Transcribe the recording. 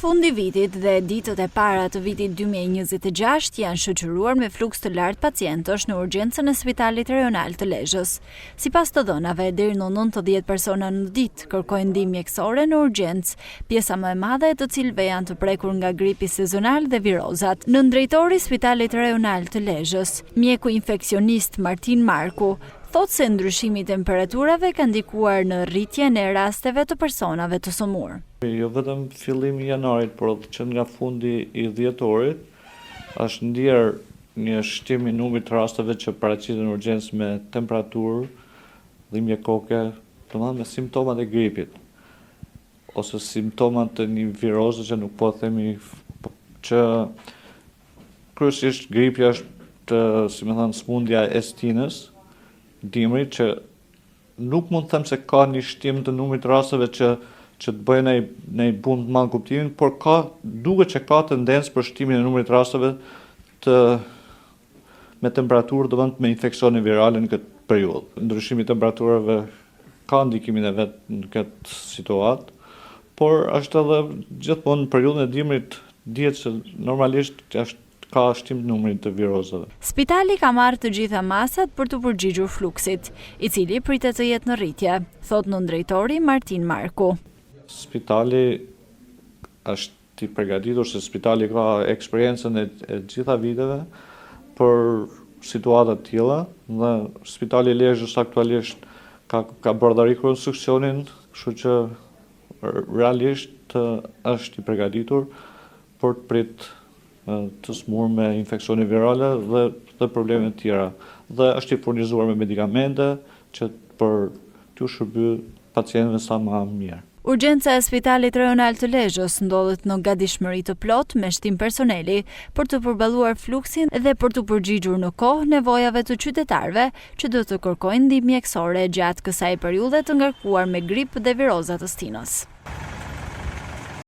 Fundi vitit dhe ditët e para të vitit 2026 janë shoqëruar me fluks të lartë pacientësh në urgjencën e Spitalit Rajonal të Lezhës. Sipas të dhënave, deri në 90 persona në ditë kërkojnë ndihmë mjekësore në urgjencë, pjesa më e madhe e të cilëve janë të prekur nga gripi sezonal dhe virozat. Nën drejtori i Spitalit Rajonal të Lezhës, mjeku infeksionist Martin Marku, thotë se ndryshimi i temperaturave ka ndikuar në rritjen e rasteve të personave të sëmurë. Jo vetëm fillimi i janarit, por që nga fundi i dhjetorit është ndier një shtim i numrit të rasteve që paraqiten në urgjencë me temperaturë, dhimbje koke, domethënë me simptomat e gripit ose simptomat të një viroze që nuk po themi që kryesisht gripi është, si më thënë, smundja e stinës, dimrit, që nuk mund të them se ka një shtim të numrit të rasteve që të bëjë në bund të madh kuptimin, por duket që ka tendencë për shtimin e numrit të rasteve me temperaturë, domethënë me infeksione virale në këtë periudhë. Ndryshimi i temperaturave ka ndikimin e vet në këtë situatë, por është edhe gjithmonë në periudhën e dimrit dihet se normalisht ka shtim numrin të virozave. Spitali ka marrë të gjitha masat për të përgjigjur fluksit, i cili pritet të jetë në rritje, thot nëndrejtori Martin Marku. Spitali është i përgatitur se spitali ka eksperiencën e gjitha viteve për situata të tilla dhe Spitali i Lezhës aktualisht ka bordari konstruksionin, kështu që realisht është i përgatitur për të pritë të smurë me infeksione virale dhe probleme të tjera. Dhe është i furnizuar me medikamente që për t'u shërbyer pacientëve sa më mirë. Urgjenca e Spitalit Rajonal të Lezhës ndodhet në gatishmëri të plotë me shtim personeli për të përballuar fluksin dhe për të përgjigjur në kohë nevojave të qytetarëve që do të kërkojnë ndihmë mjekësore gjatë kësaj periudhe të ngarkuar me grip dhe viroza të stinës.